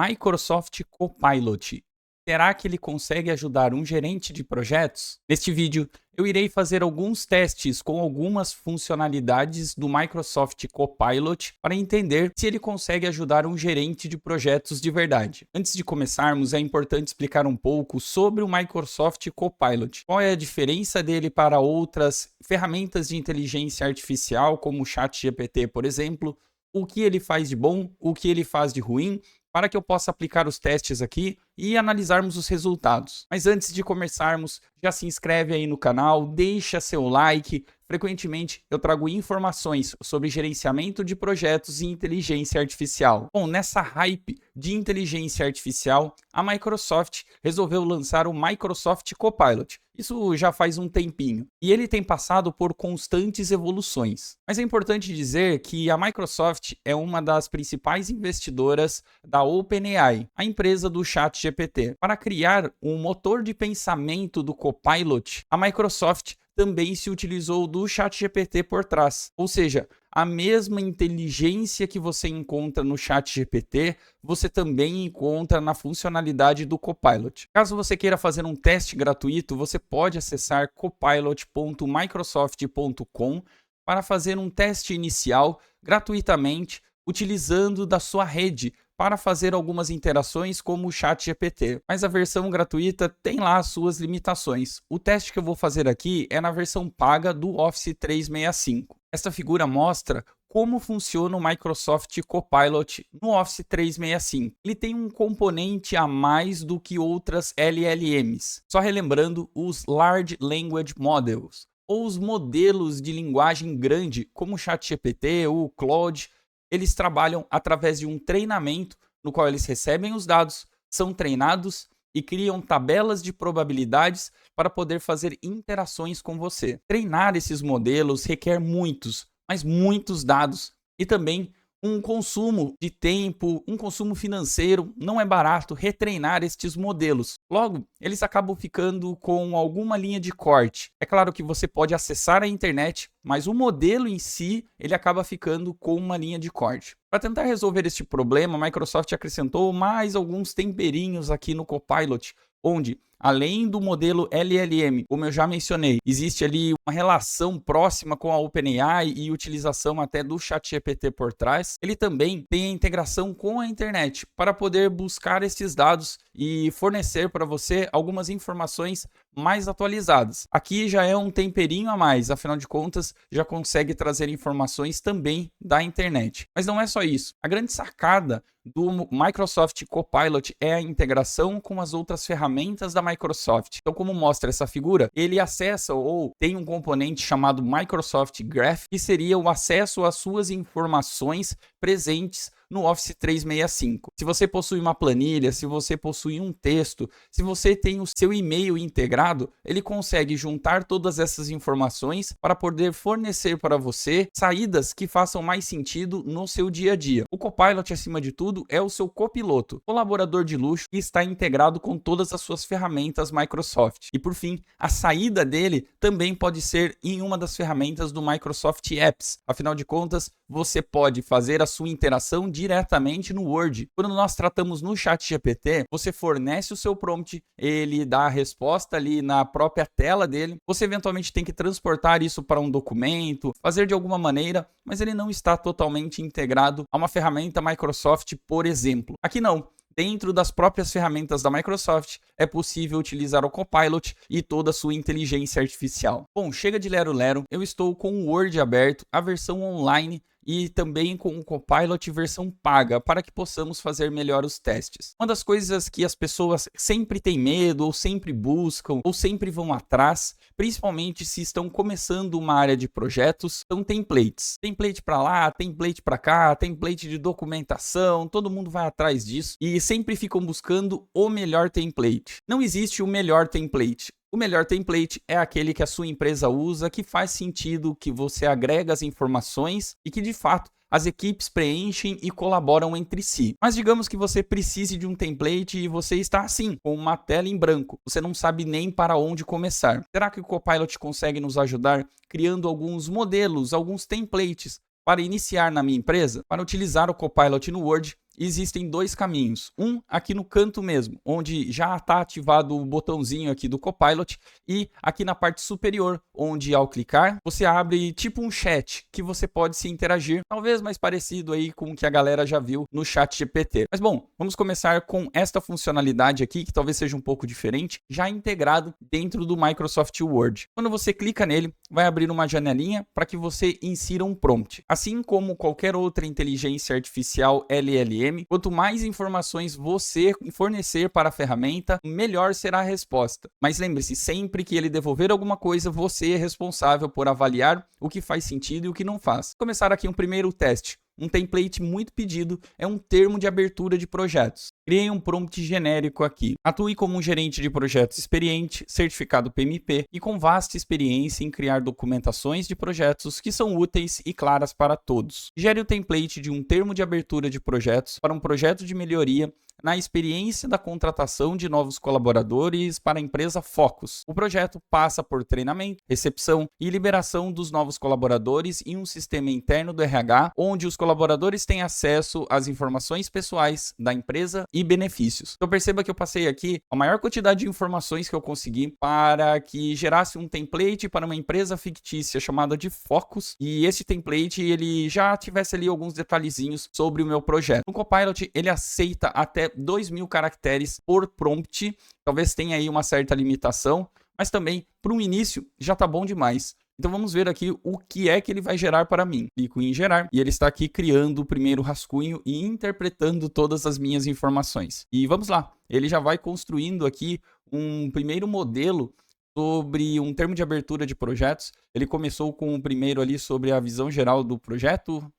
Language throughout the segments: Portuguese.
Microsoft Copilot. Será que ele consegue ajudar um gerente de projetos? Neste vídeo, eu irei fazer alguns testes com algumas funcionalidades do Microsoft Copilot para entender se ele consegue ajudar um gerente de projetos de verdade. Antes de começarmos, é importante explicar um pouco sobre o Microsoft Copilot. Qual é a diferença dele para outras ferramentas de inteligência artificial, como o ChatGPT, por exemplo, o que ele faz de bom, o que ele faz de ruim, para que eu possa aplicar os testes aqui e analisarmos os resultados. Mas antes de começarmos, já se inscreve aí no canal, deixa seu like. Frequentemente eu trago informações sobre gerenciamento de projetos e inteligência artificial. Bom, nessa hype de inteligência artificial, a Microsoft resolveu lançar o Microsoft Copilot. Isso já faz um tempinho. E ele tem passado por constantes evoluções. Mas é importante dizer que a Microsoft é uma das principais investidoras da OpenAI, a empresa do ChatGPT. Para criar um motor de pensamento do Copilot, a Microsoft também se utilizou do ChatGPT por trás. Ou seja, a mesma inteligência que você encontra no ChatGPT, você também encontra na funcionalidade do Copilot. Caso você queira fazer um teste gratuito, você pode acessar copilot.microsoft.com para fazer um teste inicial gratuitamente, utilizando da sua rede para fazer algumas interações como o ChatGPT. Mas a versão gratuita tem lá as suas limitações. O teste que eu vou fazer aqui é na versão paga do Office 365. Esta figura mostra como funciona o Microsoft Copilot no Office 365. Ele tem um componente a mais do que outras LLMs. Só relembrando os Large Language Models, ou os modelos de linguagem grande, como o ChatGPT ou o Claude. Eles trabalham através de um treinamento no qual eles recebem os dados, são treinados e criam tabelas de probabilidades para poder fazer interações com você. Treinar esses modelos requer muitos, mas muitos dados e também um consumo de tempo, um consumo financeiro. Não é barato retreinar estes modelos. Logo, eles acabam ficando com alguma linha de corte. É claro que você pode acessar a internet, mas o modelo em si, ele acaba ficando com uma linha de corte. Para tentar resolver este problema, a Microsoft acrescentou mais alguns temperinhos aqui no Copilot, onde, além do modelo LLM, como eu já mencionei, existe ali uma relação próxima com a OpenAI e utilização até do ChatGPT por trás. Ele também tem a integração com a internet para poder buscar esses dados e fornecer para você algumas informações mais atualizadas. Aqui já é um temperinho a mais, afinal de contas, já consegue trazer informações também da internet. Mas não é só isso. A grande sacada do Microsoft Copilot é a integração com as outras ferramentas da Microsoft. Então, como mostra essa figura, ele acessa ou tem um componente chamado Microsoft Graph, que seria o acesso às suas informações presentes no Office 365. Se você possui uma planilha, se você possui um texto, se você tem o seu e-mail integrado, ele consegue juntar todas essas informações para poder fornecer para você saídas que façam mais sentido no seu dia a dia. O Copilot, acima de tudo, é o seu copiloto, colaborador de luxo que está integrado com todas as suas ferramentas Microsoft. E por fim, a saída dele também pode ser em uma das ferramentas do Microsoft Apps. Afinal de contas, você pode fazer a sua interação diretamente no Word. Quando nós tratamos no ChatGPT, você fornece o seu prompt, ele dá a resposta ali na própria tela dele. Você eventualmente tem que transportar isso para um documento, fazer de alguma maneira, mas ele não está totalmente integrado a uma ferramenta Microsoft, por exemplo. Aqui não. Dentro das próprias ferramentas da Microsoft, é possível utilizar o Copilot e toda a sua inteligência artificial. Bom, chega de lero-lero, eu estou com o Word aberto, a versão online e também com o Copilot versão paga, para que possamos fazer melhor os testes. Uma das coisas que as pessoas sempre têm medo, ou sempre buscam, ou sempre vão atrás, principalmente se estão começando uma área de projetos, são templates. Template para lá, template para cá, template de documentação, todo mundo vai atrás disso e sempre ficam buscando o melhor template. Não existe o melhor template. O melhor template é aquele que a sua empresa usa, que faz sentido, que você agrega as informações e que de fato as equipes preenchem e colaboram entre si. Mas digamos que você precise de um template e você está assim, com uma tela em branco. Você não sabe nem para onde começar. Será que o Copilot consegue nos ajudar criando alguns modelos, alguns templates para iniciar na minha empresa? Para utilizar o Copilot no Word, existem dois caminhos. Um aqui no canto mesmo, onde já está ativado o botãozinho aqui do Copilot, e aqui na parte superior, onde ao clicar, você abre tipo um chat que você pode se interagir, talvez mais parecido aí com o que a galera já viu no ChatGPT. Mas bom, vamos começar com esta funcionalidade aqui, que talvez seja um pouco diferente, já integrado dentro do Microsoft Word. Quando você clica nele, vai abrir uma janelinha para que você insira um prompt. Assim como qualquer outra inteligência artificial LLM, quanto mais informações você fornecer para a ferramenta, melhor será a resposta. Mas lembre-se, sempre que ele devolver alguma coisa, você é responsável por avaliar o que faz sentido e o que não faz. Vou começar aqui um primeiro teste. Um template muito pedido é um termo de abertura de projetos. Criei um prompt genérico aqui. Atue como um gerente de projetos experiente, certificado PMP e com vasta experiência em criar documentações de projetos que são úteis e claras para todos. Gere o template de um termo de abertura de projetos para um projeto de melhoria na experiência da contratação de novos colaboradores para a empresa Focus. O projeto passa por treinamento, recepção e liberação dos novos colaboradores em um sistema interno do RH, onde os colaboradores têm acesso às informações pessoais da empresa e benefícios. Então perceba que eu passei aqui a maior quantidade de informações que eu consegui para que gerasse um template para uma empresa fictícia chamada de Focus, e esse template ele já tivesse ali alguns detalhezinhos sobre o meu projeto. O Copilot ele aceita até 2.000 caracteres por prompt, talvez tenha aí uma certa limitação, mas também para um início já está bom demais. Então vamos ver aqui o que é que ele vai gerar para mim. Clico em gerar e ele está aqui criando o primeiro rascunho e interpretando todas as minhas informações. E vamos lá, ele já vai construindo aqui um primeiro modelo sobre um termo de abertura de projetos. Ele começou com o primeiro ali sobre a visão geral do projeto,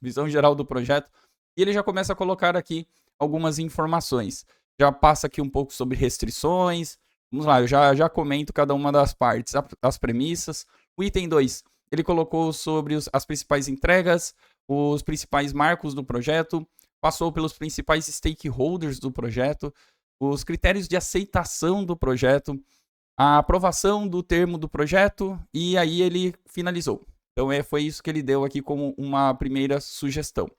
visão geral do projeto, e ele já começa a colocar aqui algumas informações. Já passa aqui um pouco sobre restrições. Vamos lá, eu já comento cada uma das partes, as premissas. O item 2, ele colocou sobre as principais entregas, os principais marcos do projeto, passou pelos principais stakeholders do projeto, os critérios de aceitação do projeto, a aprovação do termo do projeto, e aí ele finalizou. Então foi isso que ele deu aqui como uma primeira sugestão.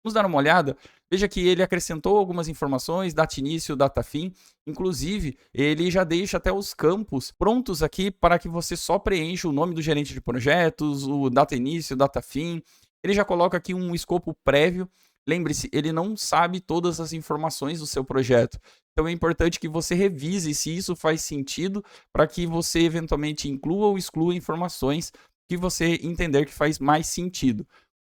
Vamos dar uma olhada. Veja que ele acrescentou algumas informações, data início, data fim. Inclusive, ele já deixa até os campos prontos aqui para que você só preencha o nome do gerente de projetos, o data início, data fim. Ele já coloca aqui um escopo prévio. Lembre-se, ele não sabe todas as informações do seu projeto. Então é importante que você revise se isso faz sentido para que você eventualmente inclua ou exclua informações que você entender que faz mais sentido.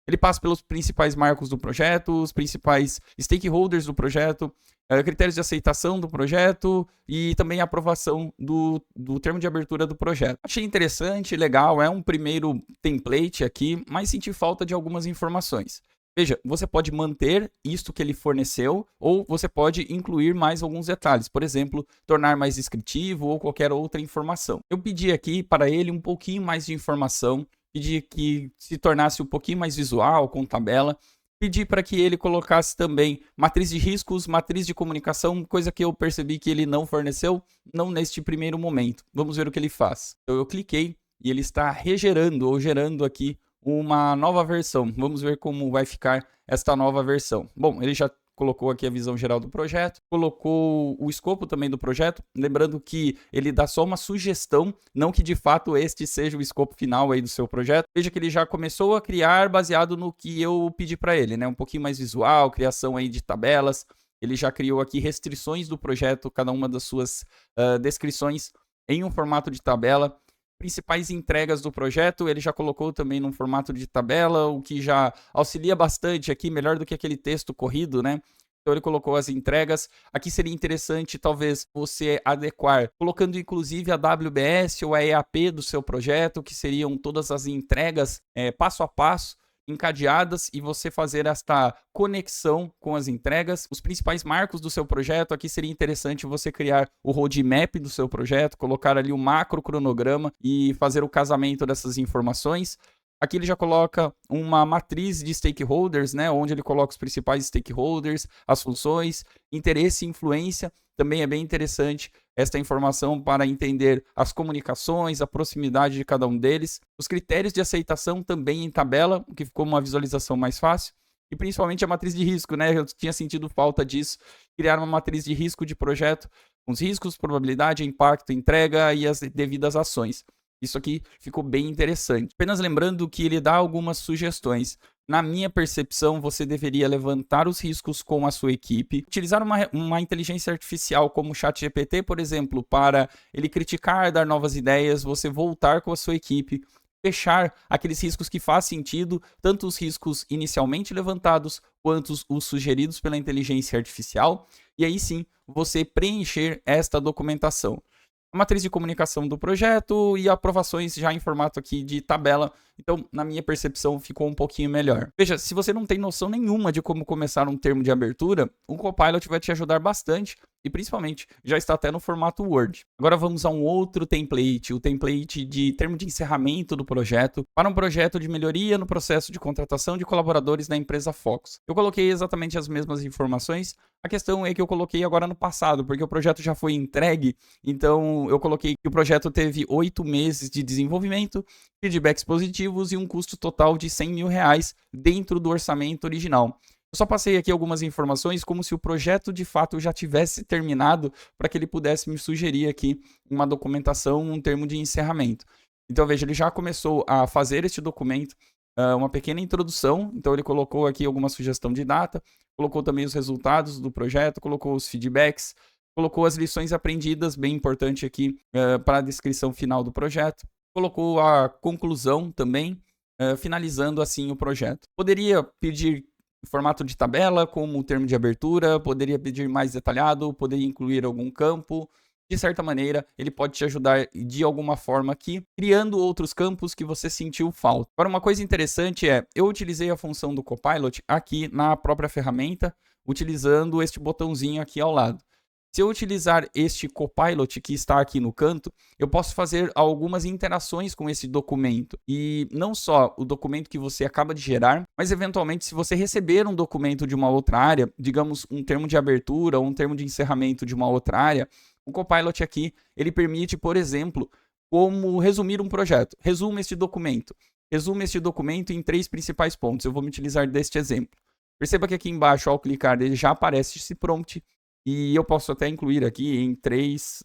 Ele passa pelos principais marcos do projeto, os principais stakeholders do projeto, critérios de aceitação do projeto e também a aprovação do termo de abertura do projeto. Achei interessante, legal, é um primeiro template aqui, mas senti falta de algumas informações. Veja, você pode manter isto que ele forneceu ou você pode incluir mais alguns detalhes, por exemplo, tornar mais descritivo ou qualquer outra informação. Eu pedi aqui para ele um pouquinho mais de informação, pedi que se tornasse um pouquinho mais visual, com tabela. Pedi para que ele colocasse também matriz de riscos, matriz de comunicação, coisa que eu percebi que ele não forneceu, não neste primeiro momento. Vamos ver o que ele faz. Então eu cliquei e ele está regerando ou gerando aqui uma nova versão. Vamos ver como vai ficar esta nova versão. Bom, ele já colocou aqui a visão geral do projeto, colocou o escopo também do projeto, lembrando que ele dá só uma sugestão, não que de fato este seja o escopo final aí do seu projeto. Veja que ele já começou a criar baseado no que eu pedi para ele, né? Um pouquinho mais visual, criação aí de tabelas. Ele já criou aqui restrições do projeto, cada uma das suas descrições em um formato de tabela. Principais entregas do projeto, ele já colocou também num formato de tabela, o que já auxilia bastante aqui, melhor do que aquele texto corrido, né? Então ele colocou as entregas. Aqui seria interessante talvez você adequar, colocando inclusive a WBS ou a EAP do seu projeto, que seriam todas as entregas passo a passo, encadeadas, e você fazer esta conexão com as entregas. Os principais marcos do seu projeto, aqui seria interessante você criar o roadmap do seu projeto, colocar ali o macro cronograma e fazer o casamento dessas informações. Aqui ele já coloca uma matriz de stakeholders, né, onde ele coloca os principais stakeholders, as funções, interesse e influência. Também é bem interessante esta informação para entender as comunicações, a proximidade de cada um deles. Os critérios de aceitação também em tabela, o que ficou uma visualização mais fácil. e principalmente a matriz de risco, né? Eu tinha sentido falta disso, criar uma matriz de risco de projeto, com os riscos, probabilidade, impacto, entrega e as devidas ações. Isso aqui ficou bem interessante. Apenas lembrando que ele dá algumas sugestões. Na minha percepção, você deveria levantar os riscos com a sua equipe, utilizar uma inteligência artificial como o ChatGPT, por exemplo, para ele criticar, dar novas ideias, você voltar com a sua equipe, fechar aqueles riscos que faz sentido, tanto os riscos inicialmente levantados, quanto os sugeridos pela inteligência artificial, e aí sim, você preencher esta documentação. A matriz de comunicação do projeto e aprovações já em formato aqui de tabela. Então, na minha percepção, ficou um pouquinho melhor. Veja, se você não tem noção nenhuma de como começar um termo de abertura, o Copilot vai te ajudar bastante e, principalmente, já está até no formato Word. Agora vamos a um outro template, o template de termo de encerramento do projeto, para um projeto de melhoria no processo de contratação de colaboradores da empresa Fox. Eu coloquei exatamente as mesmas informações, a questão é que eu coloquei agora no passado, porque o projeto já foi entregue, então eu coloquei que o projeto teve 8 meses de desenvolvimento, feedbacks positivos e um custo total de R$100 mil dentro do orçamento original. Eu só passei aqui algumas informações como se o projeto de fato já tivesse terminado para que ele pudesse me sugerir aqui uma documentação, um termo de encerramento. Então veja, ele já começou a fazer este documento, uma pequena introdução, então ele colocou aqui alguma sugestão de data, colocou também os resultados do projeto, colocou os feedbacks, colocou as lições aprendidas, bem importante aqui para a descrição final do projeto, colocou a conclusão também, finalizando assim o projeto. Poderia pedir formato de tabela, como o termo de abertura, poderia pedir mais detalhado, poderia incluir algum campo. De certa maneira, ele pode te ajudar de alguma forma aqui, criando outros campos que você sentiu falta. Agora, uma coisa interessante é, eu utilizei a função do Copilot aqui na própria ferramenta, utilizando este botãozinho aqui ao lado. Se eu utilizar este Copilot que está aqui no canto, eu posso fazer algumas interações com esse documento. E não só o documento que você acaba de gerar, mas eventualmente se você receber um documento de uma outra área, digamos um termo de abertura ou um termo de encerramento de uma outra área, o Copilot aqui, ele permite, por exemplo, como resumir um projeto. Resuma este documento. Resuma este documento em 3 principais pontos. Eu vou me utilizar deste exemplo. Perceba que aqui embaixo, ao clicar, ele já aparece esse prompt. E eu posso até incluir aqui em 3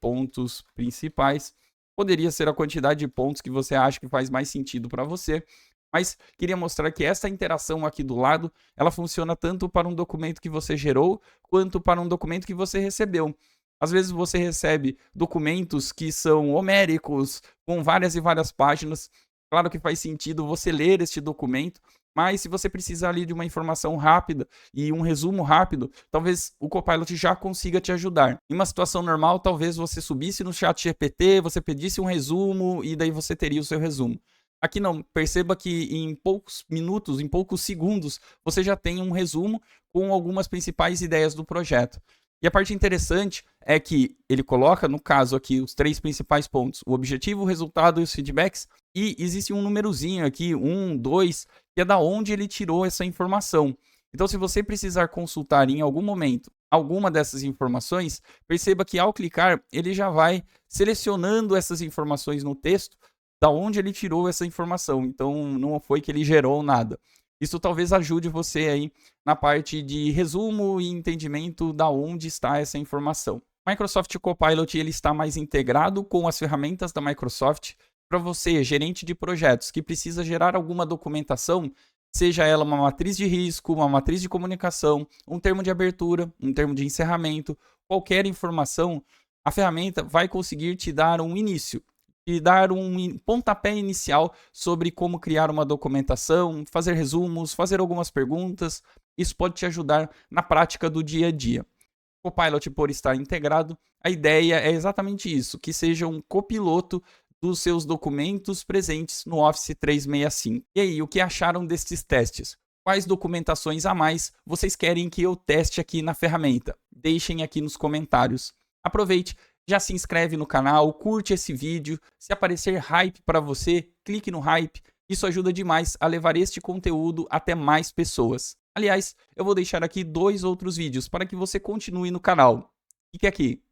pontos principais. Poderia ser a quantidade de pontos que você acha que faz mais sentido para você. Mas queria mostrar que essa interação aqui do lado, ela funciona tanto para um documento que você gerou, quanto para um documento que você recebeu. Às vezes você recebe documentos que são homéricos, com várias e várias páginas. Claro que faz sentido você ler este documento, mas se você precisar ali de uma informação rápida e um resumo rápido, talvez o Copilot já consiga te ajudar. Em uma situação normal, talvez você subisse no ChatGPT, você pedisse um resumo e daí você teria o seu resumo. Aqui não, perceba que em poucos minutos, em poucos segundos, você já tem um resumo com algumas principais ideias do projeto. E a parte interessante é que ele coloca, no caso aqui, os 3 principais pontos. O objetivo, o resultado e os feedbacks. E existe um númerozinho aqui, 1, 2, que é da onde ele tirou essa informação. Então, se você precisar consultar em algum momento alguma dessas informações, perceba que ao clicar, ele já vai selecionando essas informações no texto, da onde ele tirou essa informação. Então, não foi que ele gerou nada. Isso talvez ajude você aí na parte de resumo e entendimento da onde está essa informação. O Microsoft Copilot ele está mais integrado com as ferramentas da Microsoft para você, gerente de projetos, que precisa gerar alguma documentação, seja ela uma matriz de risco, uma matriz de comunicação, um termo de abertura, um termo de encerramento, qualquer informação, a ferramenta vai conseguir te dar um início. E dar um pontapé inicial sobre como criar uma documentação, fazer resumos, fazer algumas perguntas. Isso pode te ajudar na prática do dia a dia. O Copilot, por estar integrado, a ideia é exatamente isso, que seja um copiloto dos seus documentos presentes no Office 365. E aí, o que acharam destes testes? Quais documentações a mais vocês querem que eu teste aqui na ferramenta? Deixem aqui nos comentários. Aproveite. Já se inscreve no canal, curte esse vídeo. Se aparecer hype para você, clique no hype. Isso ajuda demais a levar este conteúdo até mais pessoas. Aliás, eu vou deixar aqui 2 outros vídeos para que você continue no canal. Clique aqui.